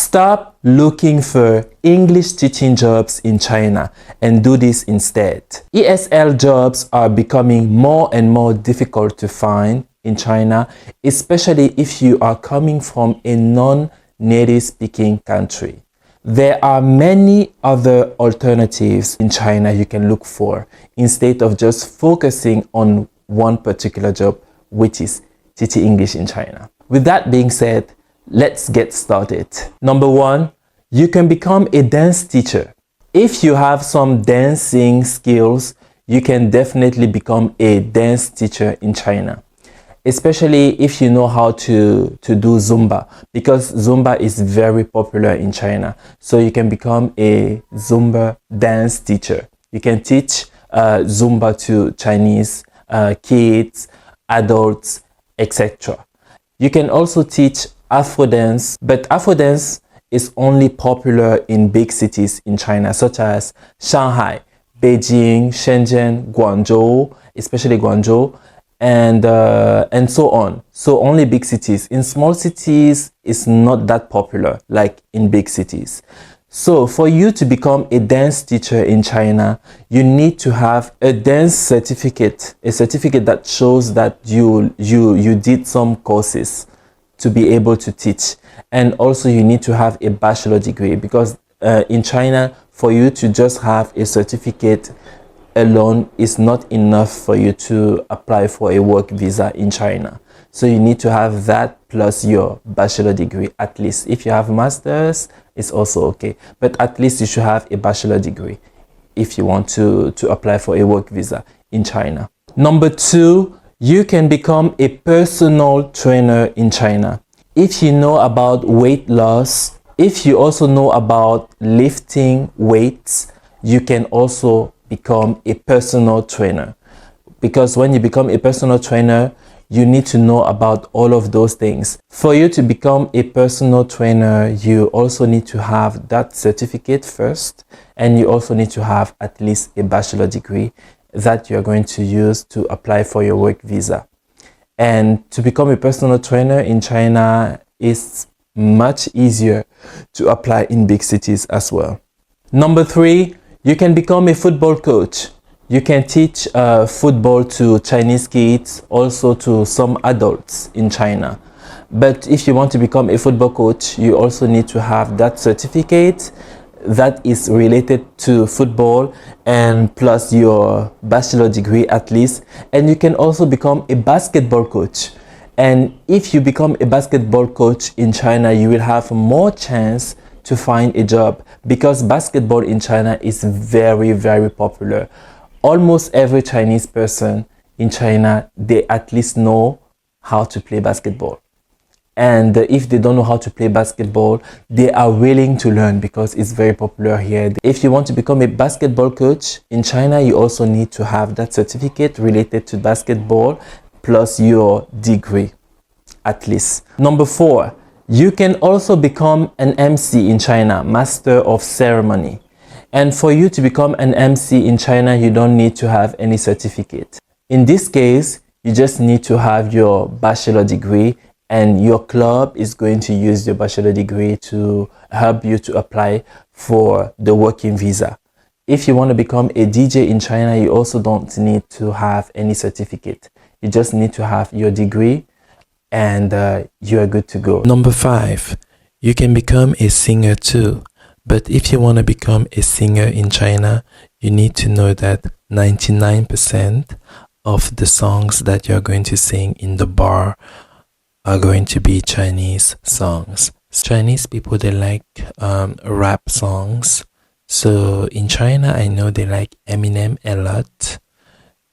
Stop looking for English teaching jobs in China and do this instead. ESL jobs are becoming more and more difficult to find in China, especially if you are coming from a non-native speaking country. There are many other alternatives in China you can look for instead of just focusing on one particular job, which is teaching English in China. With that being said, let's get started. Number one, you can become a dance teacher. If you have some dancing skills, you can definitely become a dance teacher in China, especially if you know how to do Zumba, because Zumba is very popular in China. So you can become a Zumba dance teacher. You can teach Zumba to Chinese kids, adults, etc. You can also teach Afro dance, but Afro dance is only popular in big cities in China, such as Shanghai, Beijing, Shenzhen, Guangzhou, especially Guangzhou, and so on. So only big cities. In small cities, it's not that popular like in big cities. So for you to become a dance teacher in China, you need to have a dance certificate, a certificate that shows that you did some courses to be able to teach. And also you need to have a bachelor degree, because in China, for you to just have a certificate alone is not enough for you to apply for a work visa in China. So you need to have that plus your bachelor degree at least. If you have masters, it's also okay, but at least you should have a bachelor degree if you want to apply for a work visa in China. Number two, you can become a personal trainer in China. If you know about weight loss, if you also know about lifting weights, you can also become a personal trainer. Because when you become a personal trainer, you need to know about all of those things. For you to become a personal trainer, you also need to have that certificate first, and you also need to have at least a bachelor degree that you're going to use to apply for your work visa. And to become a personal trainer in China is much easier to apply in big cities as well. Number three, you can become a football coach. You can teach football to Chinese kids, also to some adults in China. But if you want to become a football coach, you also need to have that certificate that is related to football, and plus your bachelor degree at least. And you can also become a basketball coach. And if you become a basketball coach in China, you will have more chance to find a job, because basketball in China is very, very popular. Almost every Chinese person in China, they at least know how to play basketball. And if they don't know how to play basketball, they are willing to learn because it's very popular here. If you want to become a basketball coach in China, you also need to have that certificate related to basketball plus your degree, at least. Number four, you can also become an MC in China, Master of Ceremony. And for you to become an MC in China, you don't need to have any certificate. In this case, you just need to have your bachelor degree, and your club is going to use your bachelor degree to help you to apply for the working visa. If you want to become a DJ in China, you also don't need to have any certificate. You just need to have your degree, and you are good to go. Number five, you can become a singer too. But if you want to become a singer in China, you need to know that 99% of the songs that you're going to sing in the bar are going to be Chinese songs. Chinese people, they like rap songs. So in China, I know they like Eminem a lot.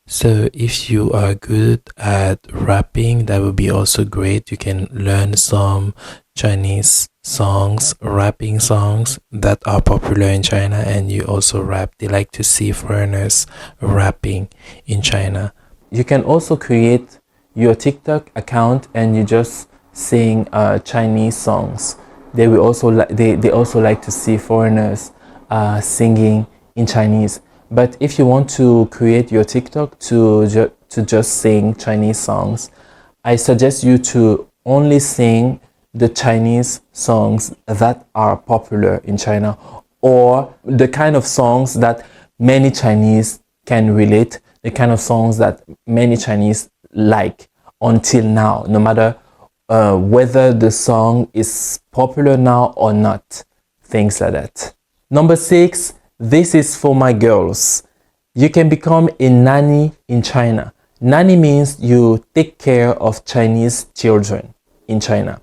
So if you are good at rapping, that would be also great. You can learn some Chinese songs, rapping songs that are popular in China, and you also rap. They like to see foreigners rapping in China. You can also create your TikTok account and you just sing Chinese songs. They will also they also like to see foreigners singing in Chinese. But if you want to create your TikTok to just sing Chinese songs, I suggest you to only sing the Chinese songs that are popular in China, or the kind of songs that many Chinese can relate, the kind of songs that many Chinese like until now, no matter whether the song is popular now or not, things like that. Number 6, this is for my girls. You can become a nanny in China. Nanny means you take care of Chinese children in China.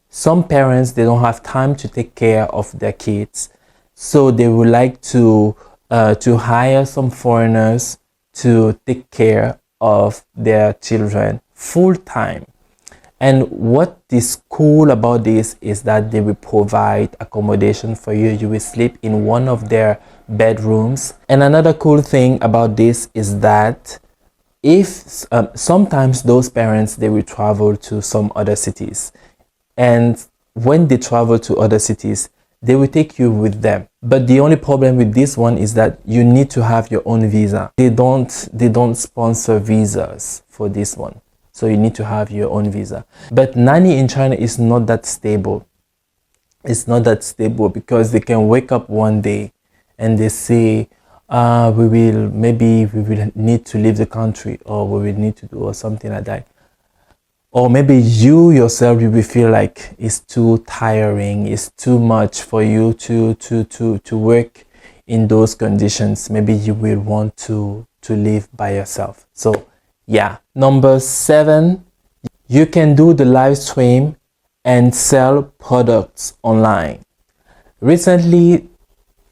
Some parents, they don't have time to take care of their kids, so they would like to hire some foreigners to take care of their children full time. And what is cool about this is that they will provide accommodation for you. You will sleep in one of their bedrooms. And another cool thing about this is that if sometimes those parents, they will travel to some other cities, and when they travel to other cities, they will take you with them. But the only problem with this one is that you need to have your own visa. They don't sponsor visas for this one, so you need to have your own visa. But nanny in China is not that stable. It's not that stable because they can wake up one day and they say, we will need to leave the country, or we will need to do or something like that. Or maybe you yourself, you will feel like it's too tiring, it's too much for you to work in those conditions. Maybe you will want to live by yourself. So yeah. Number 7, you can do the live stream and sell products online. Recently,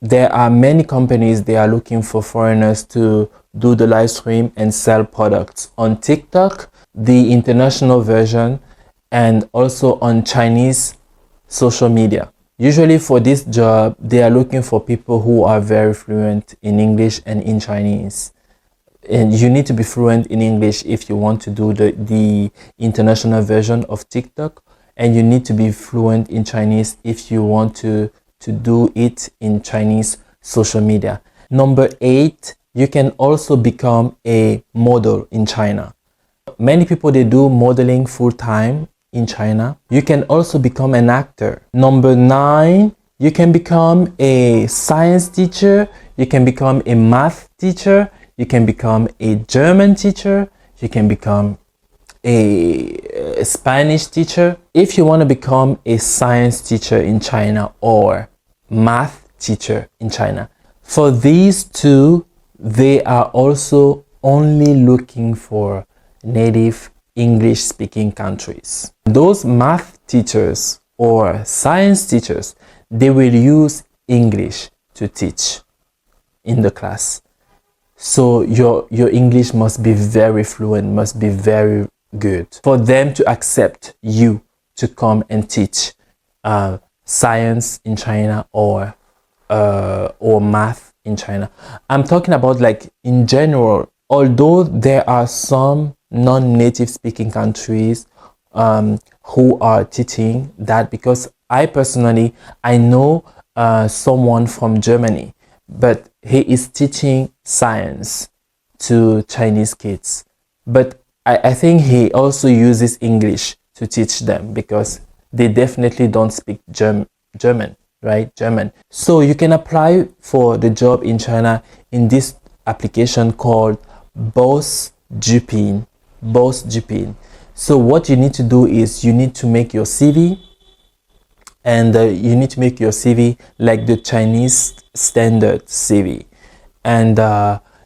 there are many companies, they are looking for foreigners to do the live stream and sell products on TikTok, the international version, and also on Chinese social media. Usually for this job, they are looking for people who are very fluent in English and in Chinese. And you need to be fluent in English if you want to do the international version of TikTok, and you need to be fluent in Chinese if you want to do it in Chinese social media. Number 8, you can also become a model in China. Many people, they do modeling full time in China. You can also become an actor. Number 9, you can become a science teacher. You can become a math teacher. You can become a German teacher. You can become a Spanish teacher. If you want to become a science teacher in China or math teacher in China, for these two, they are also only looking for native English speaking countries. Those math teachers or science teachers, they will use English to teach in the class. So your English must be very fluent, must be very good for them to accept you to come and teach science in China or math in China. I'm talking about like in general, although there are some non-native speaking countries who are teaching that, because I personally, I know someone from Germany, but he is teaching science to Chinese kids. But I think he also uses English to teach them because they definitely don't speak German, right? German. So you can apply for the job in China in this application called BOSS Zhipin. BOSS Zhipin. So what you need to do is you need to make your CV, and you need to make your CV like the Chinese standard CV, and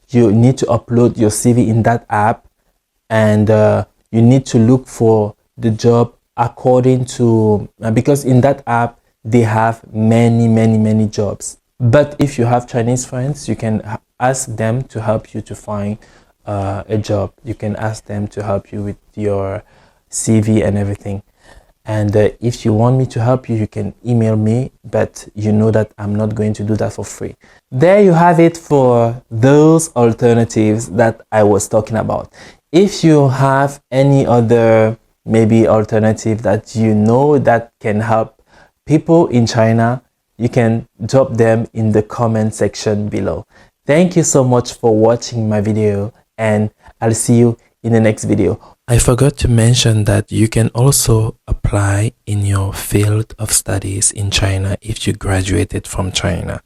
you need to upload your CV in that app, and you need to look for the job according to because in that app they have many jobs. But if you have Chinese friends, you can ask them to help you to find a job. You can ask them to help you with your CV and everything. And if you want me to help you, you can email me, but you know that I'm not going to do that for free. There you have it for those alternatives that I was talking about. If you have any other maybe alternative that you know that can help people in China, you can drop them in the comment section below. Thank you so much for watching my video, and I'll see you in the next video. I forgot to mention that you can also apply in your field of studies in China if you graduated from China.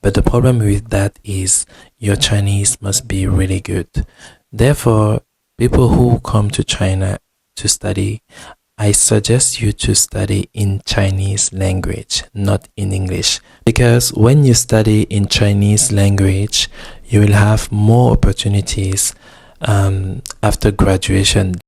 But the problem with that is your Chinese must be really good. Therefore, people who come to China to study, I suggest you to study in Chinese language, not in English. Because when you study in Chinese language, you will have more opportunities after graduation